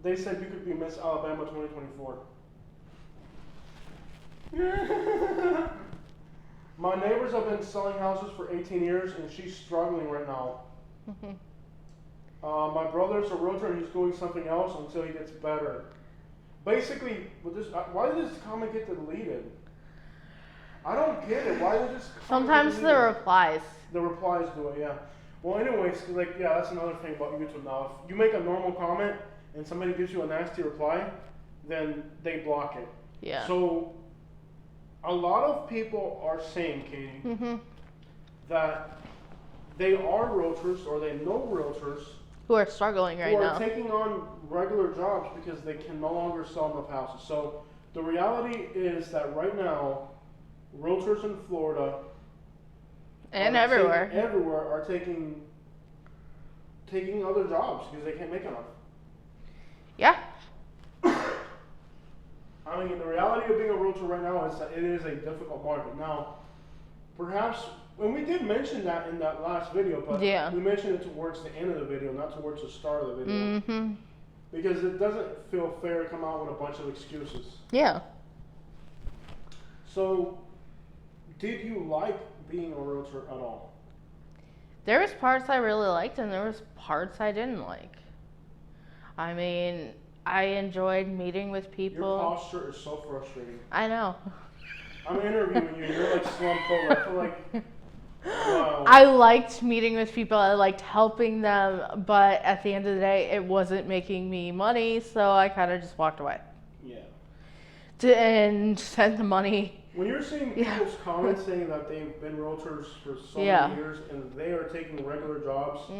They said you could be Miss Alabama 2024. My neighbors have been selling houses for 18 years, and she's struggling right now. My brother's a realtor, and he's doing something else until he gets better. Basically, with this, why did this comment get deleted? I don't get it. Why did this comment Sometimes get the deleted? replies. The replies do it, yeah. Well, anyways, like, yeah, that's another thing about YouTube now. If you make a normal comment and somebody gives you a nasty reply, then they block it. Yeah. So, a lot of people are saying, Katie, that they are realtors or they know realtors who are struggling right now. Who are taking on regular jobs because they can no longer sell enough houses. So, the reality is that right now, realtors in Florida and everywhere are taking other jobs because they can't make enough. Yeah. I mean, the reality of being a realtor right now is that it is a difficult market. Now, perhaps, and we did mention that in that last video, but we mentioned it towards the end of the video, not towards the start of the video. Because it doesn't feel fair to come out with a bunch of excuses. Yeah. So, did you like being a realtor at all? There was parts I really liked and there was parts I didn't like. I mean, I enjoyed meeting with people. Your posture is so frustrating. I know. I'm interviewing you. You're like slumped over. I feel like, wow. I liked meeting with people. I liked helping them. But at the end of the day, it wasn't making me money. So I kind of just walked away. Yeah. And sent the money. When you're seeing people's comments saying that they've been realtors for so many years and they are taking regular jobs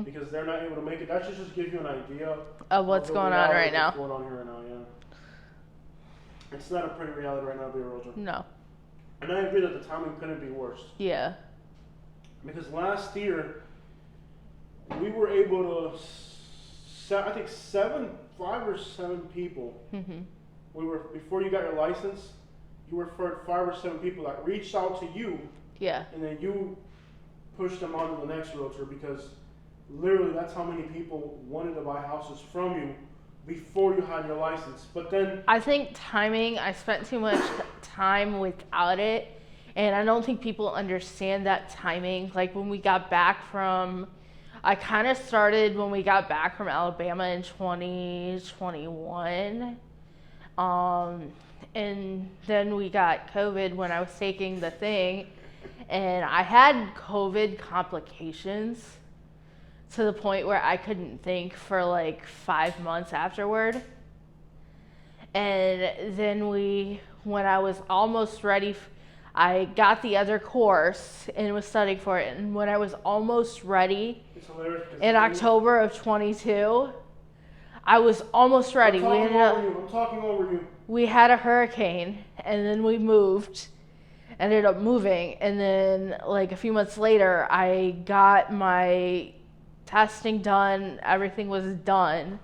because they're not able to make it, that should just give you an idea of what's going on right now. What's going on here right now, yeah. It's not a pretty reality right now to be a realtor. No. And I agree that the timing couldn't be worse. Yeah. Because last year, we were able to, I think 5 or 7 people. We were, before you got your license, you referred 5 or 7 people that reached out to you. Yeah. And then you pushed them on to the next realtor because literally that's how many people wanted to buy houses from you before you had your license. But then I think timing, I spent too much time without it. And I don't think people understand that timing. Like when we got back from, I kind of started when we got back from Alabama in 2021. And then we got COVID when I was taking the thing, and I had COVID complications to the point where I couldn't think for like 5 months afterward. And then when I was almost ready, I got the other course and was studying for it. And when I was almost ready in October of 22, I was almost ready. I'm talking over you. We had a hurricane, and then we ended up moving. And then like a few months later, I got my testing done. Everything was done.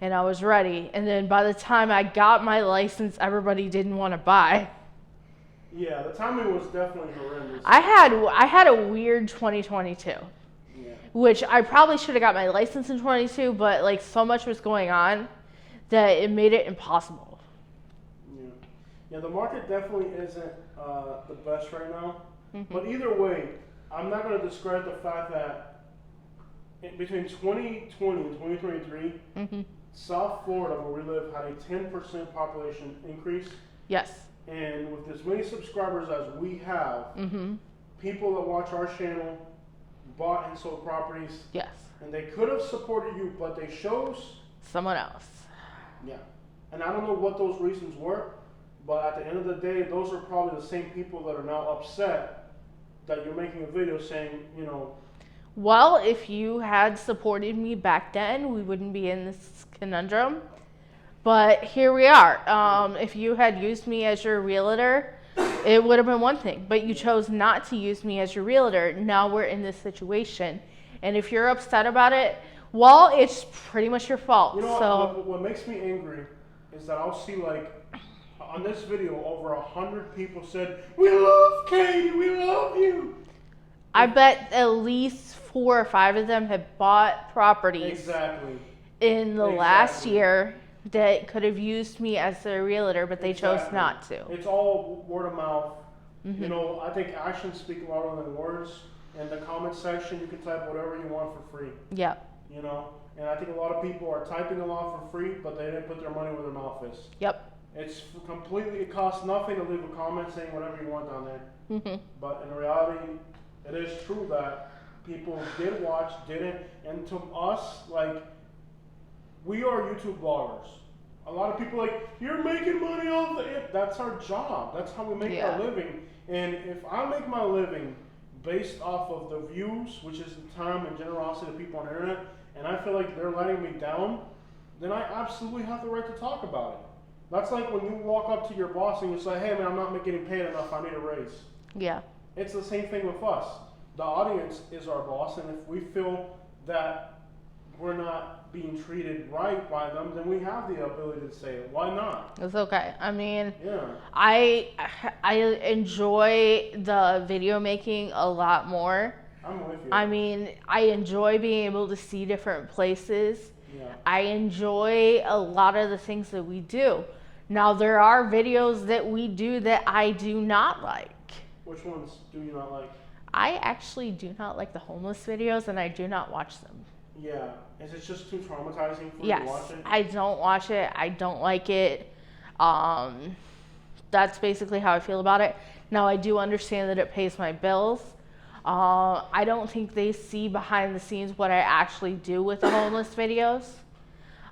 And I was ready. And then by the time I got my license, everybody didn't want to buy. Yeah, the timing was definitely horrendous. I had a weird 2022. Yeah. Which I probably should have got my license in 22, but like so much was going on that it made it impossible. Yeah, the market definitely isn't the best right now. Mm-hmm. But either way, I'm not going to discredit the fact that between 2020 and 2023, mm-hmm. South Florida, where we live, had a 10% population increase. Yes. And with as many subscribers as we have, mm-hmm. people that watch our channel bought and sold properties. Yes. And they could have supported you, but they chose someone else. Yeah. And I don't know what those reasons were, but at the end of the day, those are probably the same people that are now upset that you're making a video saying, you know. Well, if you had supported me back then, we wouldn't be in this conundrum. But here we are. If you had used me as your realtor, it would have been one thing. But you chose not to use me as your realtor. Now we're in this situation. And if you're upset about it, well, it's pretty much your fault. You know, so what makes me angry is that I'll see, like, on this video, over 100 people said, "We love Katie, we love you." I bet at least 4 or 5 of them have bought properties in the last year that could have used me as their realtor, but they chose not to. It's all word of mouth. Mm-hmm. You know, I think actions speak louder than words. In the comment section, you can type whatever you want for free. Yeah. You know, and I think a lot of people are typing a lot for free, but they didn't put their money where their mouth is. Yep. It costs nothing to leave a comment saying whatever you want down there. Mm-hmm. But in reality, it is true that people did watch, didn't, and to us, like, we are YouTube bloggers. A lot of people like, you're making money off it. That's our job. That's how we make our living. And if I make my living based off of the views, which is the time and generosity of people on the internet, and I feel like they're letting me down, then I absolutely have the right to talk about it. That's like when you walk up to your boss and you say, "Hey man, I'm not getting paid enough, I need a raise." Yeah. It's the same thing with us. The audience is our boss, and if we feel that we're not being treated right by them, then we have the ability to say it. Why not? It's okay. I mean, I enjoy the video making a lot more. I'm with you. I mean, I enjoy being able to see different places. Yeah. I enjoy a lot of the things that we do. Now, there are videos that we do that I do not like. Which ones do you not like? I actually do not like the homeless videos, and I do not watch them. Yeah. Is it just too traumatizing for you to watch it? I don't watch it. I don't like it. That's basically how I feel about it. Now, I do understand that it pays my bills. I don't think they see behind the scenes what I actually do with the homeless videos.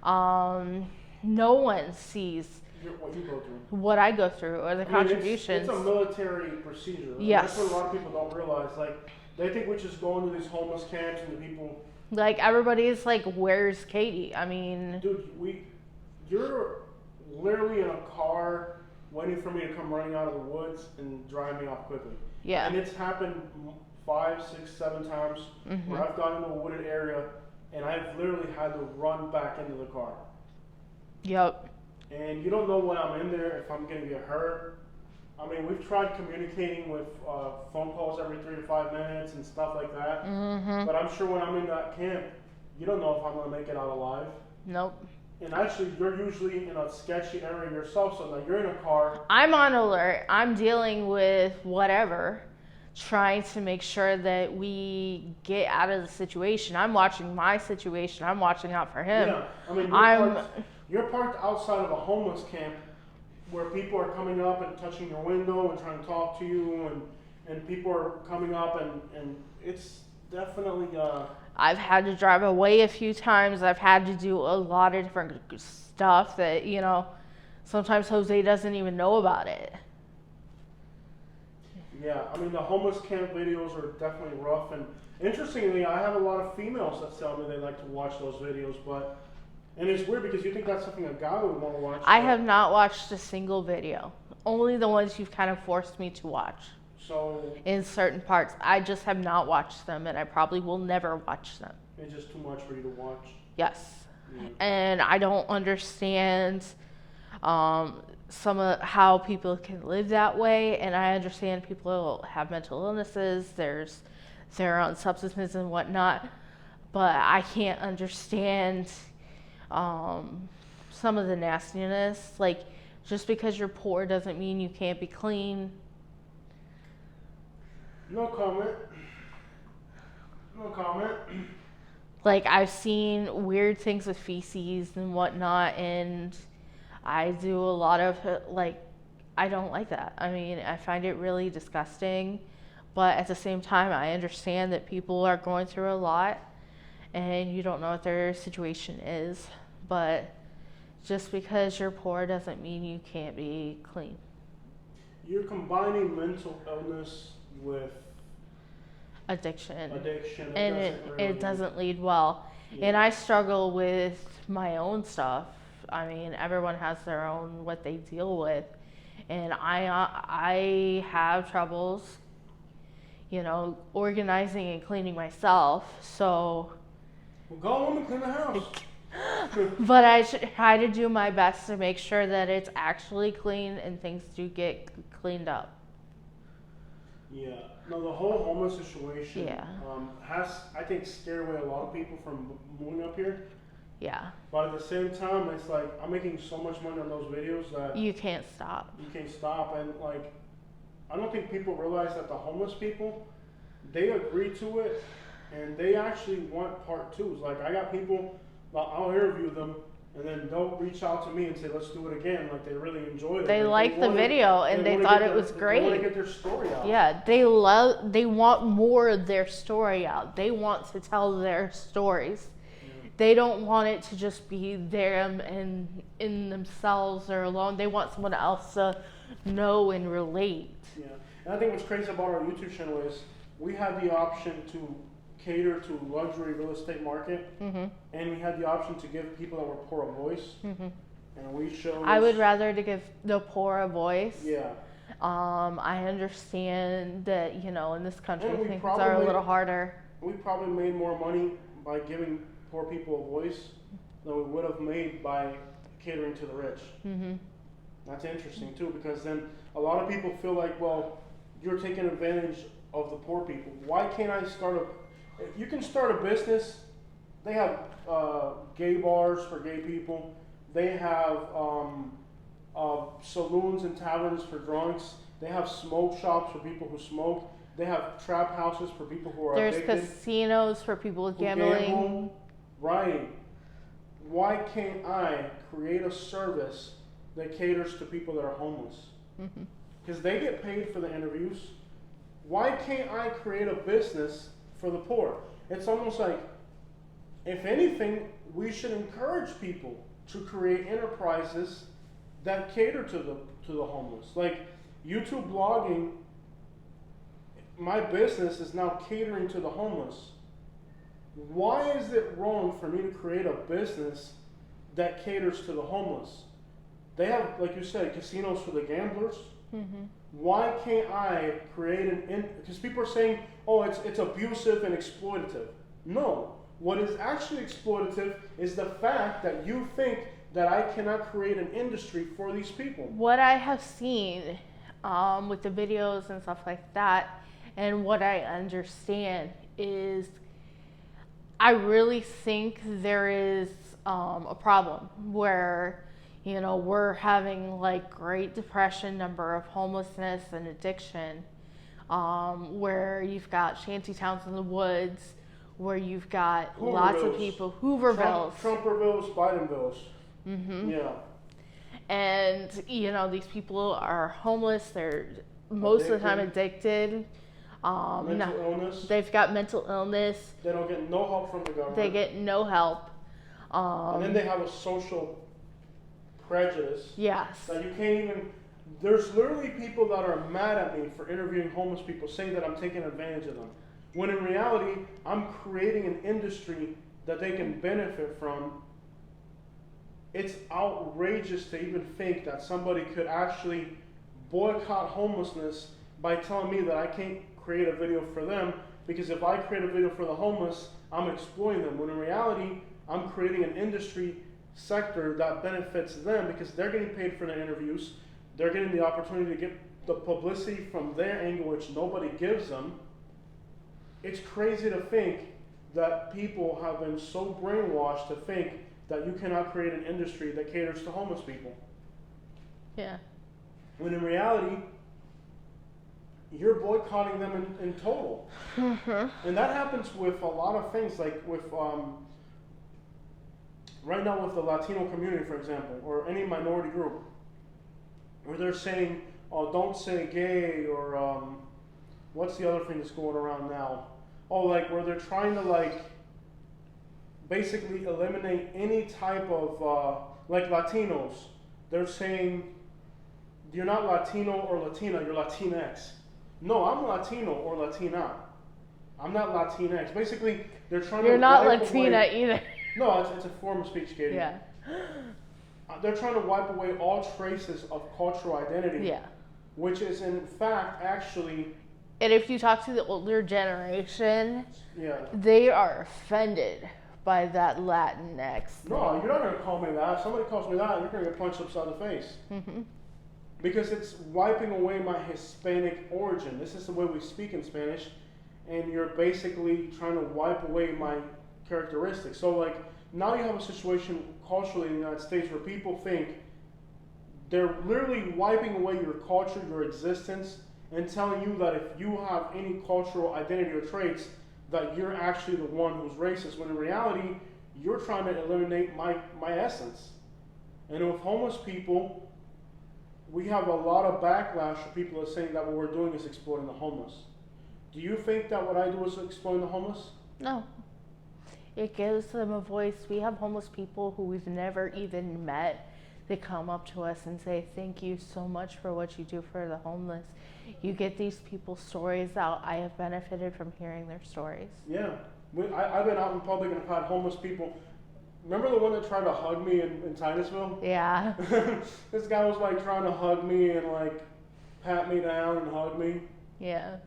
No one sees what you go through, what I go through, or the contributions. It's a military procedure. Yes. That's what a lot of people don't realize. Like, they think we just go into these homeless camps and the people. Like, everybody's like, "Where's Katie?" I mean, dude, you're literally in a car waiting for me to come running out of the woods and drive me off quickly. Yeah. And it's happened 5, 6, 7 times where I've gone into a wooded area and I've literally had to run back into the car. Yep. And you don't know when I'm in there, if I'm going to get hurt. I mean, we've tried communicating with phone calls every 3 to 5 minutes and stuff like that. Mm-hmm. But I'm sure when I'm in that camp, you don't know if I'm going to make it out alive. Nope. And actually, you're usually in a sketchy area yourself, so like you're in a car. I'm on alert. I'm dealing with whatever, trying to make sure that we get out of the situation. I'm watching my situation. I'm watching out for him. Yeah, I mean, you're parked outside of a homeless camp where people are coming up and touching your window and trying to talk to you, and people are coming up, and it's definitely. I've had to drive away a few times. I've had to do a lot of different stuff that, sometimes Jose doesn't even know about it. Yeah, I mean, the homeless camp videos are definitely rough. And interestingly, I have a lot of females that tell me they like to watch those videos, and it's weird because you think that's something a guy would want to watch. I have not watched a single video. Only the ones you've kind of forced me to watch. So in certain parts, I just have not watched them, and I probably will never watch them. It's just too much for you to watch. Yes, and I don't understand some of how people can live that way, and I understand people have mental illnesses. They're on substances and whatnot, but I can't understand some of the nastiness. Like, just because you're poor doesn't mean you can't be clean. No comment. No comment. Like, I've seen weird things with feces and whatnot, and I do a lot of, I don't like that. I mean, I find it really disgusting, but at the same time, I understand that people are going through a lot, and you don't know what their situation is, but just because you're poor doesn't mean you can't be clean. You're combining mental illness with addiction, and it doesn't lead well. Yeah. And I struggle with my own stuff. I mean, everyone has their own what they deal with, and I have troubles, organizing and cleaning myself. So, well, go home and clean the house. But I try to do my best to make sure that it's actually clean and things do get cleaned up. Yeah. No, the whole homeless situation has, I think, scared away a lot of people from moving up here. Yeah. But at the same time, it's like I'm making so much money on those videos that you can't stop. You can't stop, and I don't think people realize that the homeless people, they agree to it, and they actually want part twos. Like, I got people, I'll interview them, and then they'll reach out to me and say, let's do it again. Like, they really enjoyed it. They liked the video, and they thought it was great. They want to get their story out. Yeah, they want more of their story out. They want to tell their stories. Yeah. They don't want it to just be them and in themselves or alone. They want someone else to know and relate. Yeah, and I think what's crazy about our YouTube channel is we have the option to cater to luxury real estate market, and we had the option to give people that were poor a voice, and we showed. I would rather to give the poor a voice. Yeah. I understand that in this country things are a little harder. We probably made more money by giving poor people a voice than we would have made by catering to the rich. That's interesting too, because then a lot of people feel like, well, you're taking advantage of the poor people. Why can't I you can start a business. They have gay bars for gay people. They have saloons and taverns for drunks. They have smoke shops for people who smoke. They have trap houses for people who are addicted. There's casinos for people with gambling. Right. Why can't I create a service that caters to people that are homeless? Because they get paid for the interviews. Why can't I create a business for the poor? It's almost like, if anything, we should encourage people to create enterprises that cater to the homeless. Like YouTube blogging, my business is now catering to the homeless. Why is it wrong for me to create a business that caters to the homeless? They have, like you said, casinos for the gamblers. Why can't I create because people are saying, oh, it's abusive and exploitative. No, what is actually exploitative is the fact that you think that I cannot create an industry for these people. What I have seen with the videos and stuff like that, and what I understand is, I really think there is a problem where, we're having like Great Depression number of homelessness and addiction, where you've got shanty towns in the woods, where you've got lots of people, Hoovervilles. Trumpervilles, Bidenvilles. Mm-hmm. Yeah. And, these people are homeless. They're most of the time addicted. Mental illness. They've got mental illness. They don't get no help from the government. They get no help. And then they have a social prejudice. Yes. That you can't even. There's literally people that are mad at me for interviewing homeless people, saying that I'm taking advantage of them. When in reality, I'm creating an industry that they can benefit from. It's outrageous to even think that somebody could actually boycott homelessness by telling me that I can't create a video for them, because if I create a video for the homeless, I'm exploiting them. When in reality, I'm creating an industry sector that benefits them, because they're getting paid for their interviews. They're getting the opportunity to get the publicity from their angle, which nobody gives them. It's crazy to think that people have been so brainwashed to think that you cannot create an industry that caters to homeless people. Yeah. When in reality, you're boycotting them in total. Mm-hmm. And that happens with a lot of things, like with, right now with the Latino community, for example, or any minority group, where they're saying, oh, don't say gay, or what's the other thing that's going around now? Oh, like where they're trying to like basically eliminate any type of, like Latinos. They're saying, you're not Latino or Latina, you're Latinx. No, I'm Latino or Latina. I'm not Latinx. Basically, they're trying You're to not wipe Latina away, either. No, it's a form of speech, Katie. Yeah. They're trying to wipe away all traces of cultural identity. Yeah. Which is in fact actually. And if you talk to the older generation, Yeah. They are offended by that Latinx. No, you're not going to call me that. If somebody calls me that, you're going to get punched upside the face. Mm-hmm. Because it's wiping away my Hispanic origin. This is the way we speak in Spanish, and you're basically trying to wipe away my characteristics. So like now you have a situation culturally in the United States where people think they're literally wiping away your culture, your existence, and telling you that if you have any cultural identity or traits, that you're actually the one who's racist, when in reality, you're trying to eliminate my essence. And with homeless people, we have a lot of backlash for people that are saying that what we're doing is exploiting the homeless. Do you think that what I do is exploiting the homeless? No. It gives them a voice. We have homeless people who we've never even met. They come up to us and say, thank you so much for what you do for the homeless. You get these people's stories out. I have benefited from hearing their stories. Yeah. I've been out in public and I've had homeless people. Remember the one that tried to hug me in Titusville? Yeah. This guy was like trying to hug me and like pat me down and hug me. Yeah.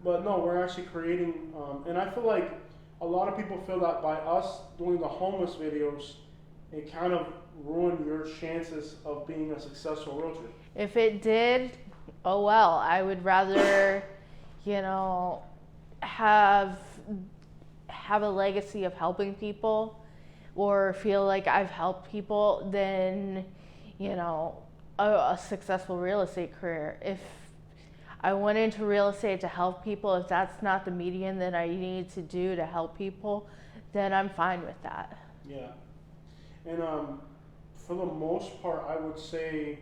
But no, we're actually creating, and I feel like a lot of people feel that by us doing the homeless videos, it kind of ruined your chances of being a successful realtor. If it did, oh well. I would rather, have a legacy of helping people, or feel like I've helped people than, a successful real estate career. If I went into real estate to help people, if that's not the medium that I need to do to help people, then I'm fine with that. Yeah. And for the most part, I would say,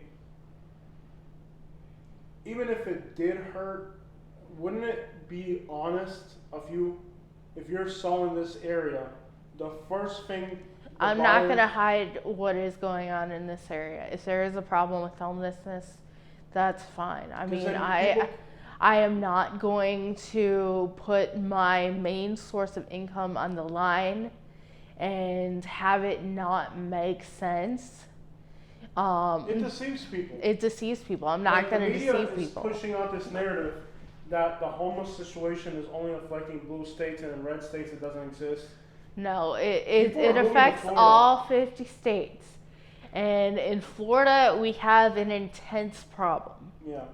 even if it did hurt, wouldn't it be honest of you, if you're selling this area, the first thing I'm not going to hide what is going on in this area. If there is a problem with homelessness, that's fine. I mean, I am not going to put my main source of income on the line and have it not make sense. It deceives people. It deceives people. I'm not going to deceive people. The media is pushing out this narrative that the homeless situation is only affecting blue states, and in red states it doesn't exist. No, it affects all 50 states. And in Florida, we have an intense problem. Yeah.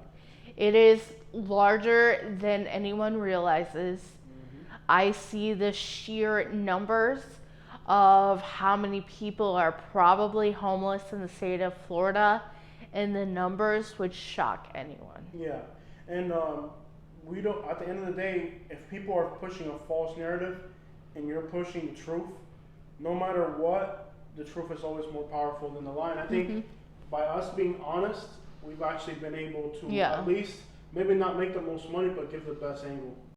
It is larger than anyone realizes. Mm-hmm. I see the sheer numbers of how many people are probably homeless in the state of Florida, and the numbers would shock anyone. Yeah, and we don't. At the end of the day, if people are pushing a false narrative, and you're pushing the truth, no matter what, the truth is always more powerful than the lie. And I think by us being honest, we've actually been able to at least maybe not make the most money, but give the best angle.